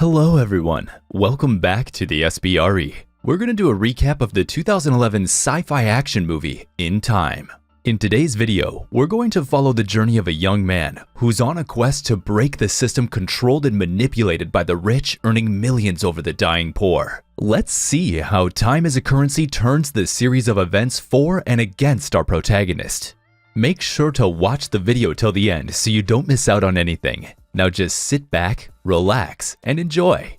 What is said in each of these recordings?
Hello everyone, welcome back to the SBRE. We're going to do a recap of the 2011 sci-fi action movie, In Time. In today's video, we're going to follow the journey of a young man who's on a quest to break the system controlled and manipulated by the rich, earning millions over the dying poor. Let's see how time as a currency turns the series of events for and against our protagonist. Make sure to watch the video till the end so you don't miss out on anything. Now just sit back, relax, and enjoy.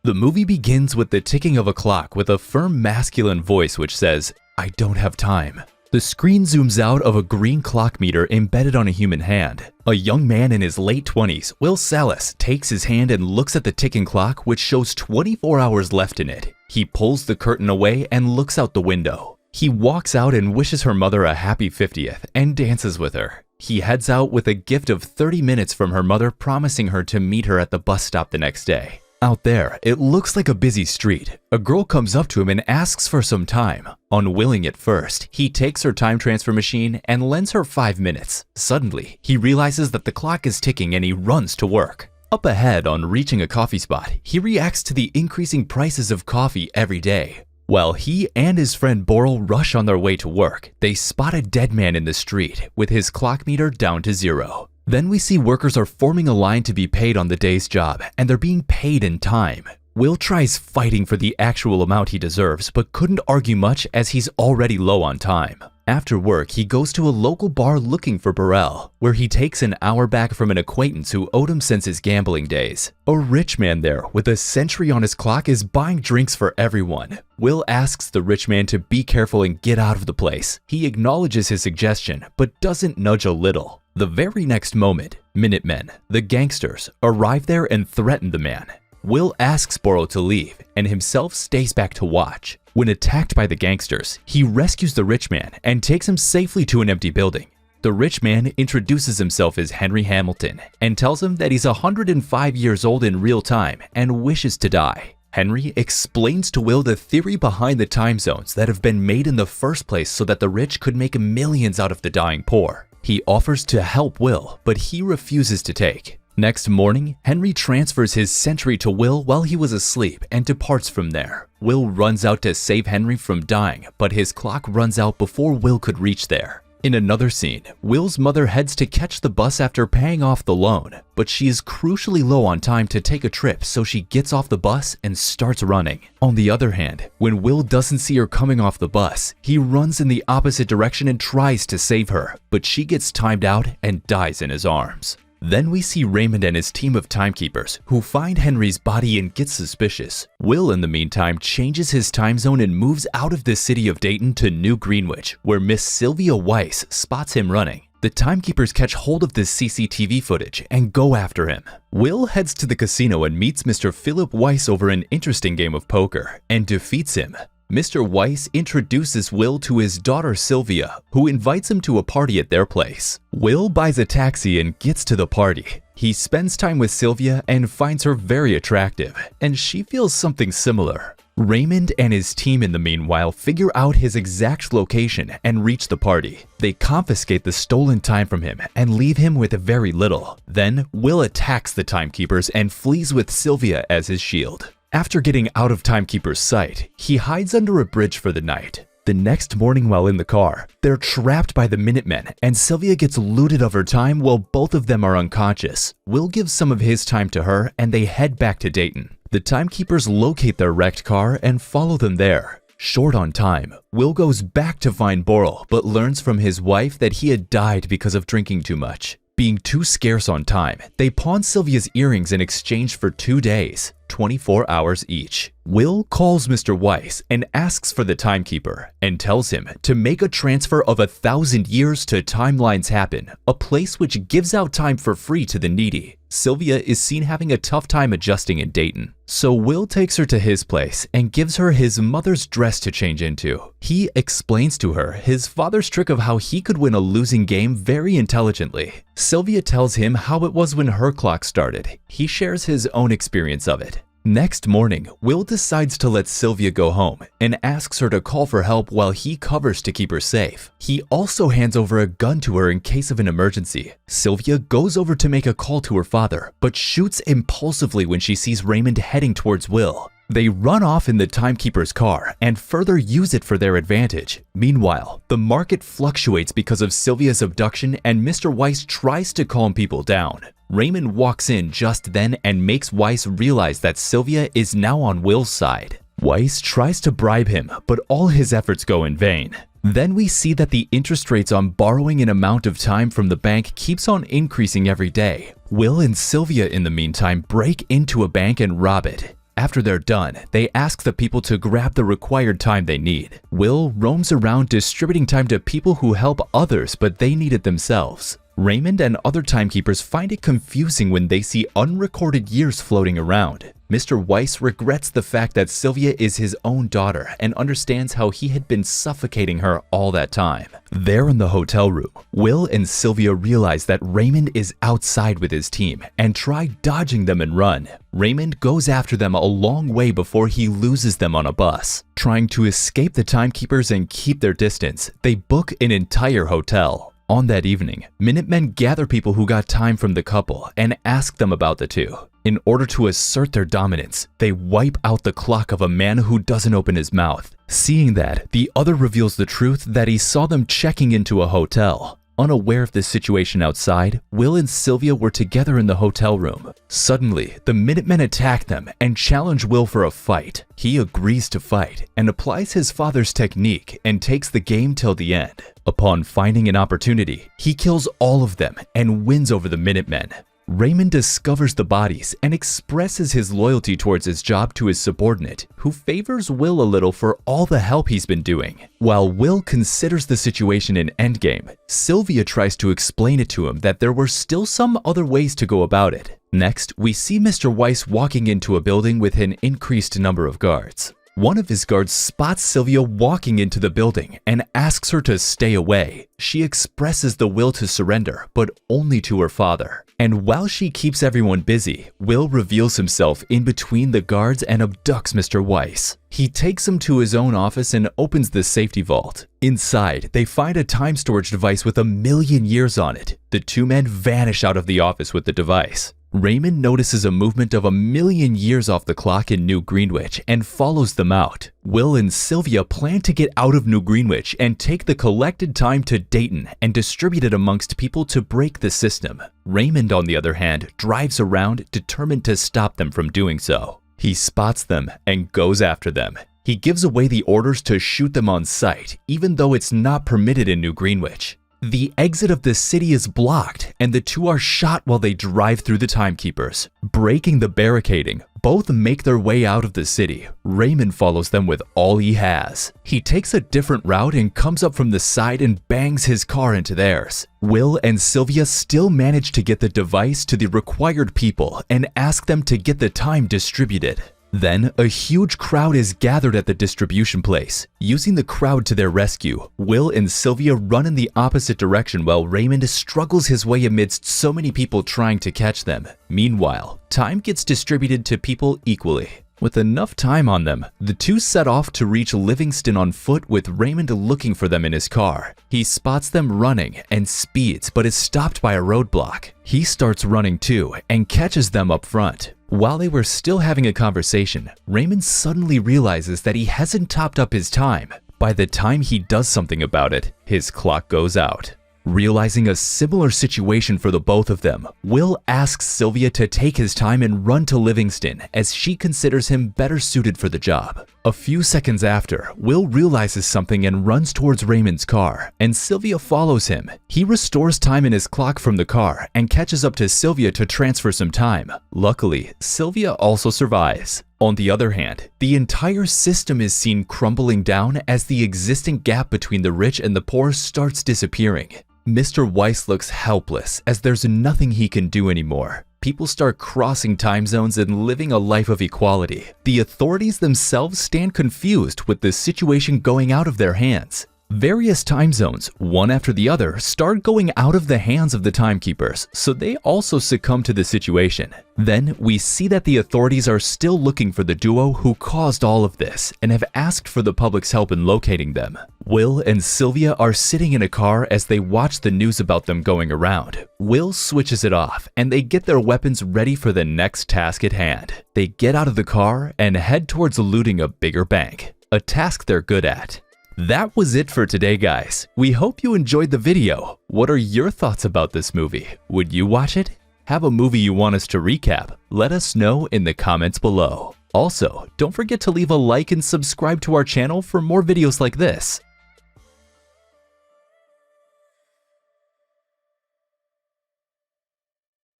The movie begins with the ticking of a clock with a firm masculine voice which says, "I don't have time." The screen zooms out of a green clock meter embedded on a human hand. A young man in his late 20s, Will Salas, takes his hand and looks at the ticking clock which shows 24 hours left in it. He pulls the curtain away and looks out the window. He walks out and wishes her mother a happy 50th and dances with her. He heads out with a gift of 30 minutes from her mother, promising her to meet her at the bus stop the next day. Out there, it looks like a busy street. A girl comes up to him and asks for some time. Unwilling at first, he takes her time transfer machine and lends her 5 minutes. Suddenly, he realizes that the clock is ticking and he runs to work. Up ahead, on reaching a coffee spot, he reacts to the increasing prices of coffee every day. While he and his friend Boral rush on their way to work, they spot a dead man in the street with his clock meter down to 0. Then we see workers are forming a line to be paid on the day's job, and they're being paid in time. Will tries fighting for the actual amount he deserves, but couldn't argue much as he's already low on time. After work, he goes to a local bar looking for Burrell, where he takes an hour back from an acquaintance who owed him since his gambling days. A rich man there, with a century on his clock, is buying drinks for everyone. Will asks the rich man to be careful and get out of the place. He acknowledges his suggestion, but doesn't nudge a little. The very next moment, Minutemen, the gangsters, arrive there and threaten the man. Will asks Boral to leave and himself stays back to watch. When attacked by the gangsters, he rescues the rich man and takes him safely to an empty building. The rich man introduces himself as Henry Hamilton and tells him that he's 105 years old in real time and wishes to die. Henry explains to Will the theory behind the time zones that have been made in the first place so that the rich could make millions out of the dying poor. He offers to help Will, but he refuses to take. Next morning, Henry transfers his century to Will while he was asleep and departs from there. Will runs out to save Henry from dying, but his clock runs out before Will could reach there. In another scene, Will's mother heads to catch the bus after paying off the loan, but she is crucially low on time to take a trip, so she gets off the bus and starts running. On the other hand, when Will doesn't see her coming off the bus, he runs in the opposite direction and tries to save her, but she gets timed out and dies in his arms. Then we see Raymond and his team of timekeepers who find Henry's body and get suspicious. Will, in the meantime, changes his time zone and moves out of the city of Dayton to New Greenwich, where Miss Sylvia Weiss spots him running. The timekeepers catch hold of this CCTV footage and go after him. Will heads to the casino and meets Mr. Philip Weiss over an interesting game of poker and defeats him. Mr. Weiss introduces Will to his daughter Sylvia, who invites him to a party at their place. Will buys a taxi and gets to the party. He spends time with Sylvia and finds her very attractive, and she feels something similar. Raymond and his team in the meanwhile figure out his exact location and reach the party. They confiscate the stolen time from him and leave him with very little. Then Will attacks the timekeepers and flees with Sylvia as his shield. After getting out of Timekeeper's sight, he hides under a bridge for the night. The next morning while in the car, they're trapped by the Minutemen and Sylvia gets looted of her time while both of them are unconscious. Will gives some of his time to her and they head back to Dayton. The Timekeepers locate their wrecked car and follow them there. Short on time, Will goes back to find Boral but learns from his wife that he had died because of drinking too much. Being too scarce on time, they pawn Sylvia's earrings in exchange for 2 days, 24 hours each. Will calls Mr. Weiss and asks for the timekeeper and tells him to make a transfer of 1,000 years to Timelines Happen, a place which gives out time for free to the needy. Sylvia is seen having a tough time adjusting in Dayton, so Will takes her to his place and gives her his mother's dress to change into. He explains to her his father's trick of how he could win a losing game very intelligently. Sylvia tells him how it was when her clock started. He shares his own experience of it. Next morning, Will decides to let Sylvia go home and asks her to call for help while he covers to keep her safe. He also hands over a gun to her in case of an emergency. Sylvia goes over to make a call to her father, but shoots impulsively when she sees Raymond heading towards Will. They run off in the timekeeper's car and further use it for their advantage. Meanwhile, the market fluctuates because of Sylvia's abduction and Mr. Weiss tries to calm people down. Raymond walks in just then and makes Weiss realize that Sylvia is now on Will's side. Weiss tries to bribe him, but all his efforts go in vain. Then we see that the interest rates on borrowing an amount of time from the bank keeps on increasing every day. Will and Sylvia, in the meantime, break into a bank and rob it. After they're done, they ask the people to grab the required time they need. Will roams around distributing time to people who help others, but they need it themselves. Raymond and other timekeepers find it confusing when they see unrecorded years floating around. Mr. Weiss regrets the fact that Sylvia is his own daughter and understands how he had been suffocating her all that time. There in the hotel room, Will and Sylvia realize that Raymond is outside with his team and try dodging them and run. Raymond goes after them a long way before he loses them on a bus. Trying to escape the timekeepers and keep their distance, they book an entire hotel. On that evening, Minutemen gather people who got time from the couple and ask them about the two. In order to assert their dominance, they wipe out the clock of a man who doesn't open his mouth. Seeing that, the other reveals the truth that he saw them checking into a hotel. Unaware of the situation outside, Will and Sylvia were together in the hotel room. Suddenly, the Minutemen attack them and challenge Will for a fight. He agrees to fight and applies his father's technique and takes the game till the end. Upon finding an opportunity, he kills all of them and wins over the Minutemen. Raymond discovers the bodies and expresses his loyalty towards his job to his subordinate, who favors Will a little for all the help he's been doing. While Will considers the situation an endgame, Sylvia tries to explain it to him that there were still some other ways to go about it. Next, we see Mr. Weiss walking into a building with an increased number of guards. One of his guards spots Sylvia walking into the building and asks her to stay away. She expresses the will to surrender, but only to her father. And while she keeps everyone busy, Will reveals himself in between the guards and abducts Mr. Weiss. He takes him to his own office and opens the safety vault. Inside, they find a time storage device with 1,000,000 years on it. The two men vanish out of the office with the device. Raymond notices a movement of 1,000,000 years off the clock in New Greenwich and follows them out. Will and Sylvia plan to get out of New Greenwich and take the collected time to Dayton and distribute it amongst people to break the system. Raymond, on the other hand, drives around determined to stop them from doing so. He spots them and goes after them. He gives away the orders to shoot them on sight, even though it's not permitted in New Greenwich. The exit of the city is blocked, and the two are shot while they drive through the timekeepers. Breaking the barricading, both make their way out of the city. Raymond follows them with all he has. He takes a different route and comes up from the side and bangs his car into theirs. Will and Sylvia still manage to get the device to the required people and ask them to get the time distributed. Then, a huge crowd is gathered at the distribution place. Using the crowd to their rescue, Will and Sylvia run in the opposite direction while Raymond struggles his way amidst so many people trying to catch them. Meanwhile, time gets distributed to people equally. With enough time on them, the two set off to reach Livingston on foot with Raymond looking for them in his car. He spots them running and speeds but is stopped by a roadblock. He starts running too and catches them up front. While they were still having a conversation, Raymond suddenly realizes that he hasn't topped up his time. By the time he does something about it, his clock goes out. Realizing a similar situation for the both of them, Will asks Sylvia to take his time and run to Livingston as she considers him better suited for the job. A few seconds after, Will realizes something and runs towards Raymond's car, and Sylvia follows him. He restores time in his clock from the car and catches up to Sylvia to transfer some time. Luckily, Sylvia also survives. On the other hand, the entire system is seen crumbling down as the existing gap between the rich and the poor starts disappearing. Mr. Weiss looks helpless as there's nothing he can do anymore. People start crossing time zones and living a life of equality. The authorities themselves stand confused with the situation going out of their hands. Various time zones, one after the other, start going out of the hands of the timekeepers, so they also succumb to the situation. Then we see that the authorities are still looking for the duo who caused all of this and have asked for the public's help in locating them. Will and Sylvia are sitting in a car as they watch the news about them going around. Will switches it off and they get their weapons ready for the next task at hand. They get out of the car and head towards looting a bigger bank, a task they're good at. That was it for today, guys. We hope you enjoyed the video. What are your thoughts about this movie? Would you watch it? Have a movie you want us to recap? Let us know in the comments below. Also, don't forget to leave a like and subscribe to our channel for more videos like this.